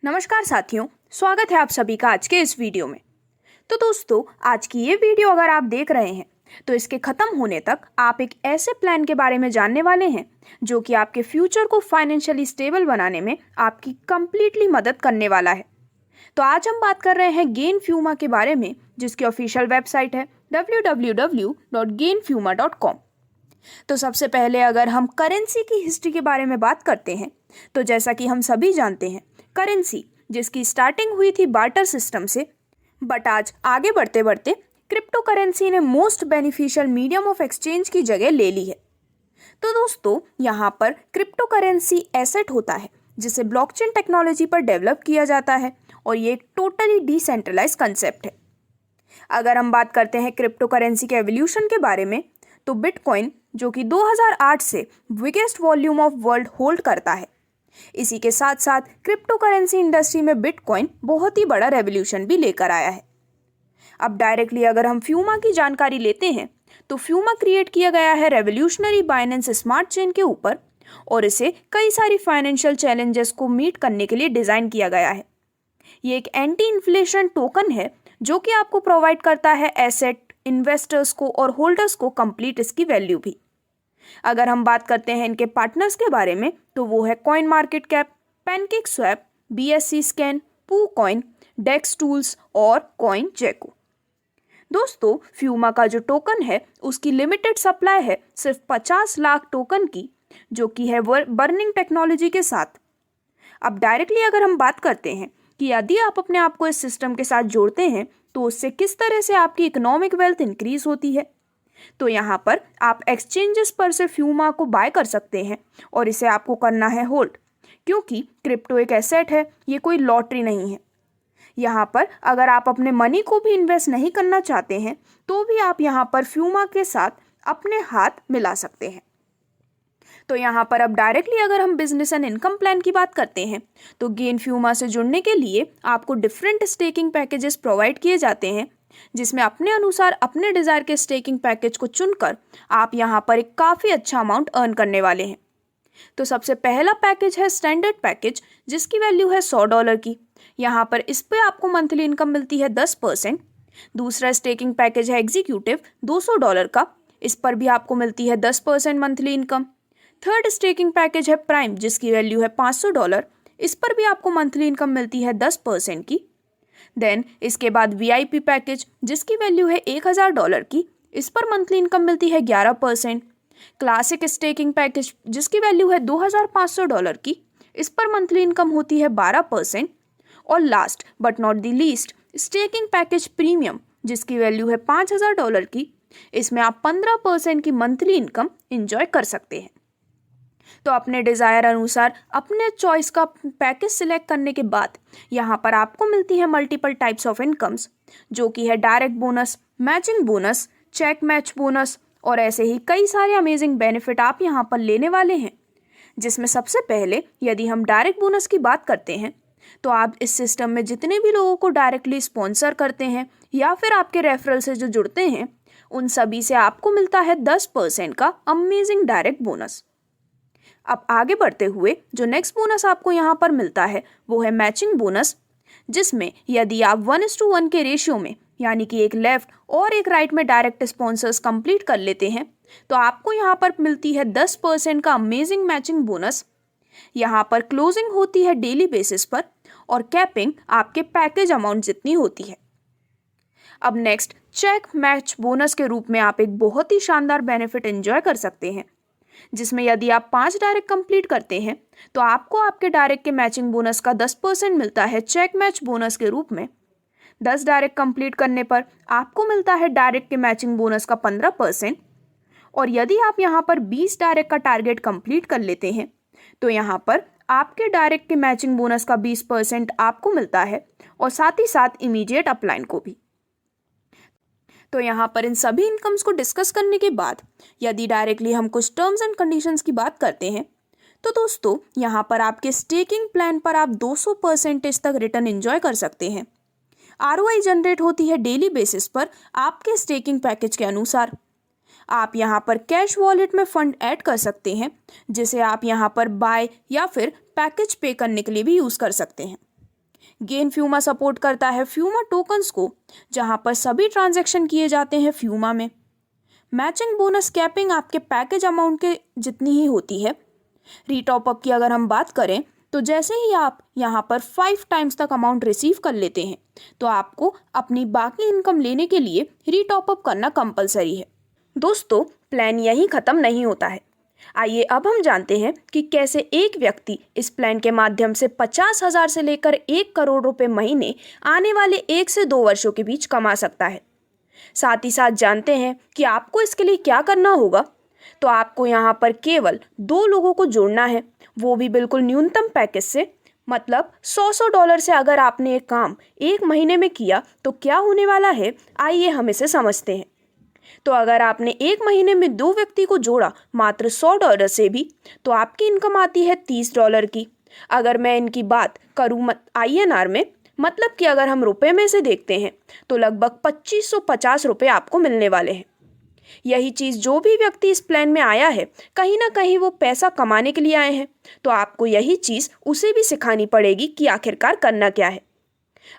नमस्कार साथियों, स्वागत है आप सभी का आज के इस वीडियो में। तो दोस्तों, आज की ये वीडियो अगर आप देख रहे हैं तो इसके ख़त्म होने तक आप एक ऐसे प्लान के बारे में जानने वाले हैं जो कि आपके फ्यूचर को फाइनेंशियली स्टेबल बनाने में आपकी कंप्लीटली मदद करने वाला है। तो आज हम बात कर रहे हैं गेन फ्यूमा के बारे में, जिसकी ऑफिशियल वेबसाइट है www.gainfuma.com। तो सबसे पहले अगर हम करेंसी की हिस्ट्री के बारे में बात करते हैं तो जैसा कि हम सभी जानते हैं, करेंसी जिसकी स्टार्टिंग हुई थी बार्टर सिस्टम से, बट आज आगे बढ़ते बढ़ते क्रिप्टो करेंसी ने most beneficial medium of exchange की जगह ले ली है। तो दोस्तों, यहाँ पर क्रिप्टो करेंसी एसेट होता है जिसे ब्लॉकचेन टेक्नोलॉजी पर डेवलप किया जाता है और ये एक टोटली डिसेंट्रलाइज कंसेप्ट है। अगर हम बात करते हैं क्रिप्टो करेंसी के एवोल्यूशन के बारे में, तो बिटकॉइन जो कि 2008 से biggest volume of world hold करता है, इसी के साथ साथ क्रिप्टो करेंसी इंडस्ट्री में बिटकॉइन बहुत ही बड़ा रेवोल्यूशन भी लेकर आया है। अब डायरेक्टली अगर हम फ्यूमा की जानकारी लेते हैं तो फ्यूमा क्रिएट किया गया है रेवोल्यूशनरी बाइनेंस स्मार्ट चेन के ऊपर और इसे कई सारी फाइनेंशियल चैलेंजेस को मीट करने के लिए डिज़ाइन किया गया है। ये एक एंटी इन्फ्लेशन टोकन है जो कि आपको प्रोवाइड करता है एसेट, इन्वेस्टर्स को और होल्डर्स को कंप्लीट इसकी वैल्यू भी। अगर हम बात करते हैं इनके पार्टनर्स के बारे में तो वो है coin market cap, pancake swap, BSC scan, Poocoin, DEX tools और कॉइन जैको। दोस्तों, फ्यूमा का जो टोकन है उसकी लिमिटेड सप्लाई है सिर्फ 50 लाख टोकन की, जो कि है बर्निंग टेक्नोलॉजी के साथ। अब डायरेक्टली अगर हम बात करते हैं कि यदि आप अपने आप को इस सिस्टम के साथ जोड़ते हैं तो उससे किस तरह से आपकी इकोनॉमिक वेल्थ इंक्रीज होती है, तो यहाँ पर आप एक्सचेंजेस पर से फ्यूमा को बाय कर सकते हैं और इसे आपको करना है होल्ड, क्योंकि क्रिप्टो एक एसेट है, ये कोई लॉटरी नहीं है। यहाँ पर अगर आप अपने मनी को भी इन्वेस्ट नहीं करना चाहते हैं तो भी आप यहाँ पर फ्यूमा के साथ अपने हाथ मिला सकते हैं। तो यहाँ पर अब डायरेक्टली अगर हम बिजनेस एंड इनकम प्लान की बात करते हैं तो गेन फ्यूमा से जुड़ने के लिए आपको डिफरेंट स्टेकिंग पैकेजेस प्रोवाइड किए जाते हैं, जिसमें अपने अनुसार अपने डिज़ायर के स्टेकिंग पैकेज को चुनकर आप यहाँ पर एक काफ़ी अच्छा अमाउंट अर्न करने वाले हैं। तो सबसे पहला पैकेज है स्टैंडर्ड पैकेज, जिसकी वैल्यू है $100 की। यहाँ पर इस पर आपको मंथली इनकम मिलती है 10%। दूसरा स्टेकिंग पैकेज है एग्जीक्यूटिव $200 का, इस पर भी आपको मिलती है 10% monthly income. Third staking package है प्राइम, जिसकी वैल्यू है $500, इस पर भी आपको मंथली इनकम मिलती है 10% की। देन इसके बाद VIP पैकेज, जिसकी वैल्यू है $1000 की, इस पर मंथली इनकम मिलती है 11%। क्लासिक स्टेकिंग पैकेज, जिसकी वैल्यू है $2500 की, इस पर मंथली इनकम होती है 12%। और last but not the least, staking package premium, जिसकी वैल्यू है $5000 की, इसमें आप 15% की मंथली इनकम इंजॉय कर सकते हैं। तो अपने डिज़ायर अनुसार अपने चॉइस का पैकेज सिलेक्ट करने के बाद यहाँ पर आपको मिलती है मल्टीपल टाइप्स ऑफ इनकम्स, जो कि है direct bonus, matching bonus, check match bonus और ऐसे ही कई सारे अमेजिंग बेनिफिट आप यहाँ पर लेने वाले हैं। जिसमें सबसे पहले यदि हम डायरेक्ट बोनस की बात करते हैं तो आप इस सिस्टम में जितने भी लोगों को डायरेक्टली स्पॉन्सर करते हैं या फिर आपके रेफरल से जो जुड़ते हैं, उन सभी से आपको मिलता है 10% का अमेजिंग डायरेक्ट बोनस। अब आगे बढ़ते हुए जो नेक्स्ट बोनस आपको यहाँ पर मिलता है वो है मैचिंग बोनस, जिसमें यदि आप 1:1 के रेशियो में, यानी कि एक लेफ्ट और एक राइट में डायरेक्ट स्पॉन्सर्स कंप्लीट कर लेते हैं तो आपको यहाँ पर मिलती है 10% का अमेजिंग मैचिंग बोनस। यहाँ पर क्लोजिंग होती है डेली बेसिस पर और कैपिंग आपके पैकेज अमाउंट जितनी होती है। अब नेक्स्ट चेक मैच बोनस के रूप में आप एक बहुत ही शानदार बेनिफिट एंजॉय कर सकते हैं, जिसमें यदि आप 5 डायरेक्ट कंप्लीट करते हैं तो आपको आपके डायरेक्ट के मैचिंग बोनस का 10% मिलता है चेक मैच बोनस के रूप में। 10 डायरेक्ट कंप्लीट करने पर आपको मिलता है डायरेक्ट के मैचिंग बोनस का 15%। और यदि आप यहाँ पर 20 डायरेक्ट का टारगेट कंप्लीट कर लेते हैं तो यहाँ पर आपके डायरेक्ट के मैचिंग बोनस का 20% आपको मिलता है और साथ ही साथ इमीडिएट अपलाइन को भी। तो यहाँ पर इन सभी इनकम्स को डिस्कस करने के बाद यदि डायरेक्टली हम कुछ टर्म्स एंड कंडीशंस की बात करते हैं तो दोस्तों, यहाँ पर आपके स्टेकिंग प्लान पर आप 200% तक रिटर्न एंजॉय कर सकते हैं। ROI जनरेट होती है डेली बेसिस पर आपके स्टेकिंग पैकेज के अनुसार। आप यहाँ पर कैश वॉलेट में फंड ऐड कर सकते हैं, जिसे आप यहाँ पर बाय या फिर पैकेज पे करने के लिए भी यूज़ कर सकते हैं। गेन फ्यूमा सपोर्ट करता है फ्यूमा टोकन्स को, जहाँ पर सभी ट्रांजैक्शन किए जाते हैं फ्यूमा में। मैचिंग बोनस कैपिंग आपके पैकेज अमाउंट के जितनी ही होती है। रीटॉपअप की अगर हम बात करें तो जैसे ही आप यहाँ पर 5 टाइम्स तक अमाउंट रिसीव कर लेते हैं तो आपको अपनी बाकी इनकम लेने के लिए रीटॉपअप करना कंपलसरी है। दोस्तों, प्लान यहीं ख़त्म नहीं होता है। आइए अब हम जानते हैं कि कैसे एक व्यक्ति इस प्लान के माध्यम से 50,000 से लेकर 1 करोड़ रुपए महीने आने वाले 1 से 2 वर्षों के बीच कमा सकता है। साथ ही साथ जानते हैं कि आपको इसके लिए क्या करना होगा। तो आपको यहाँ पर केवल 2 लोगों को जोड़ना है, वो भी बिल्कुल न्यूनतम पैकेज से। मतलब $100 से अगर आपने एक काम 1 महीने में किया तो क्या होने वाला है, आइए हम इसे समझते हैं। तो अगर आपने 1 महीने में 2 व्यक्ति को जोड़ा मात्र $100 से भी, तो आपकी इनकम आती है $30 की। अगर मैं इनकी बात करूँ INR में, मतलब कि अगर हम रुपए में से देखते हैं तो लगभग 2550 रुपये आपको मिलने वाले हैं। यही चीज़ जो भी व्यक्ति इस प्लान में आया है, कहीं ना कहीं वो पैसा कमाने के लिए आए हैं, तो आपको यही चीज़ उसे भी सिखानी पड़ेगी कि आखिरकार करना क्या है।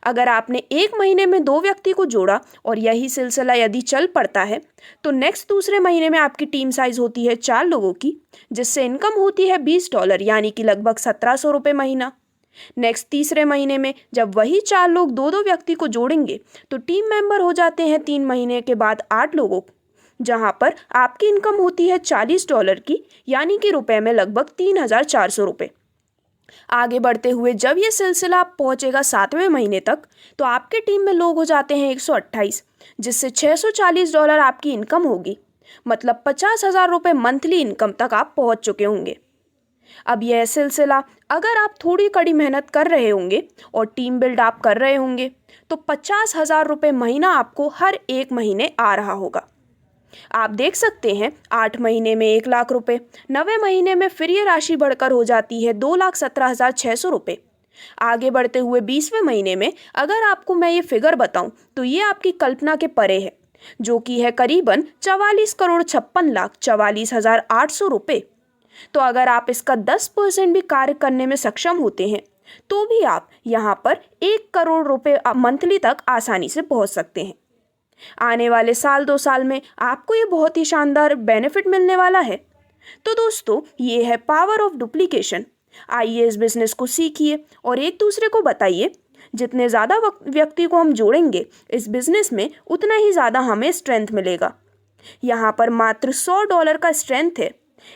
अगर आपने 1 महीने में 2 व्यक्ति को जोड़ा और यही सिलसिला यदि चल पड़ता है तो नेक्स्ट दूसरे महीने में आपकी टीम साइज होती है 4 लोगों की, जिससे इनकम होती है $20 यानी कि लगभग 1700 रुपये महीना। नेक्स्ट तीसरे महीने में जब वही 4 लोग 2-2 व्यक्ति को जोड़ेंगे तो टीम मेंबर हो जाते हैं 3 महीने के बाद 8 लोगों, जहां पर आपकी इनकम होती है $40 की, यानी कि रुपए में लगभग 3400 रुपये। आगे बढ़ते हुए जब ये सिलसिला पहुंचेगा 7वें महीने तक तो आपके टीम में लोग हो जाते हैं 128, जिससे $640 आपकी इनकम होगी। मतलब 50,000 रुपये मंथली इनकम तक आप पहुंच चुके होंगे। अब यह सिलसिला अगर आप थोड़ी कड़ी मेहनत कर रहे होंगे और टीम बिल्ड आप कर रहे होंगे तो 50,000 रुपये महीना आपको हर 1 महीने आ रहा होगा। आप देख सकते हैं 8 महीने में 1 लाख रुपए, 9वें महीने में फिर ये राशि बढ़कर हो जाती है 2,17,600 रुपये। आगे बढ़ते हुए 20वें महीने में अगर आपको मैं ये फिगर बताऊं तो ये आपकी कल्पना के परे है, जो कि है करीबन 44,56,44,800 रुपये। तो अगर आप इसका 10% भी कार्य करने में सक्षम होते हैं तो भी आप यहाँ पर 1 करोड़ रुपये मंथली तक आसानी से पहुँच सकते हैं। आने वाले 1-2 साल में आपको ये बहुत ही शानदार बेनिफिट मिलने वाला है। तो दोस्तों, ये है पावर ऑफ डुप्लीकेशन। आइए इस बिजनेस को सीखिए और एक दूसरे को बताइए। जितने ज़्यादा व्यक्ति को हम जोड़ेंगे इस बिजनेस में, उतना ही ज़्यादा हमें स्ट्रेंथ मिलेगा। यहाँ पर मात्र $100 का स्ट्रेंथ है।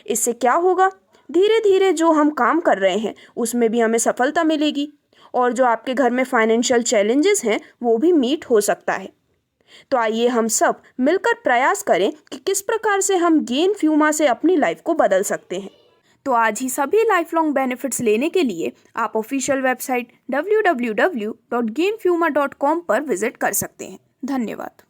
इससे क्या होगा, धीरे धीरे जो हम काम कर रहे हैं उसमें भी हमें सफलता मिलेगी और जो आपके घर में फाइनेंशियल चैलेंजेस हैं वो भी मीट हो सकता है। तो आइए हम सब मिलकर प्रयास करें कि किस प्रकार से हम गेन फ्यूमा से अपनी लाइफ को बदल सकते हैं। तो आज ही सभी लाइफ लॉन्ग बेनिफिट्स लेने के लिए आप ऑफिशियल वेबसाइट www.gainfuma.com पर विजिट कर सकते हैं। धन्यवाद।